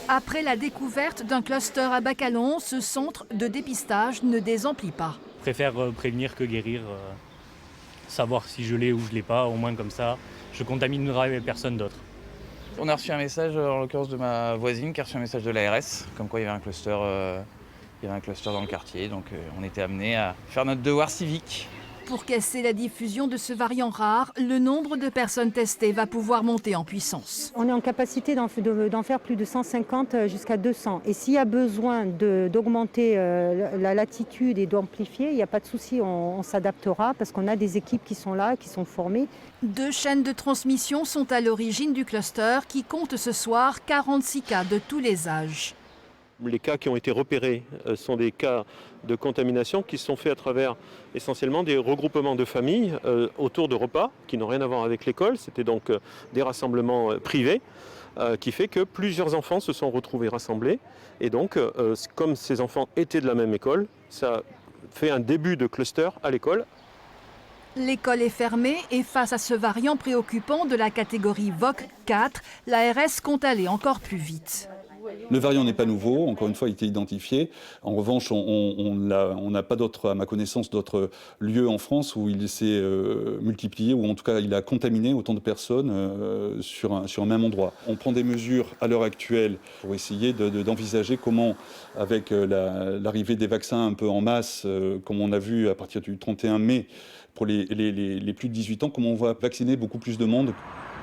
Après la découverte d'un cluster à Baccalon, ce centre de dépistage ne désemplit pas. Je préfère prévenir que guérir, savoir si je l'ai ou je ne l'ai pas, au moins comme ça, je contaminerai personne d'autre. On a reçu un message, en l'occurrence de ma voisine, qui a reçu un message de l'ARS, comme quoi il y avait un cluster dans le quartier, donc on était amenés à faire notre devoir civique. Pour casser la diffusion de ce variant rare, le nombre de personnes testées va pouvoir monter en puissance. On est en capacité d'en faire plus de 150 jusqu'à 200. Et s'il y a besoin d'augmenter la latitude et d'amplifier, il n'y a pas de souci, on s'adaptera parce qu'on a des équipes qui sont là, qui sont formées. 2 chaînes de transmission sont à l'origine du cluster qui compte ce soir 46 cas de tous les âges. Les cas qui ont été repérés sont des cas de contamination qui sont faits à travers essentiellement des regroupements de familles autour de repas qui n'ont rien à voir avec l'école. C'était donc des rassemblements privés qui fait que plusieurs enfants se sont retrouvés rassemblés. Et donc, comme ces enfants étaient de la même école, ça fait un début de cluster à l'école. L'école est fermée et face à ce variant préoccupant de la catégorie VOC 4, l'ARS compte aller encore plus vite. Le variant n'est pas nouveau, encore une fois, il a été identifié. En revanche, on n'a pas d'autres, à ma connaissance, d'autres lieux en France où il s'est multiplié, ou en tout cas il a contaminé autant de personnes sur un même endroit. On prend des mesures à l'heure actuelle pour essayer d'envisager comment, avec l'arrivée des vaccins un peu en masse, comme on a vu à partir du 31 mai, pour les plus de 18 ans, comment on va vacciner beaucoup plus de monde.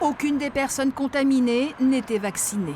Aucune des personnes contaminées n'était vaccinée.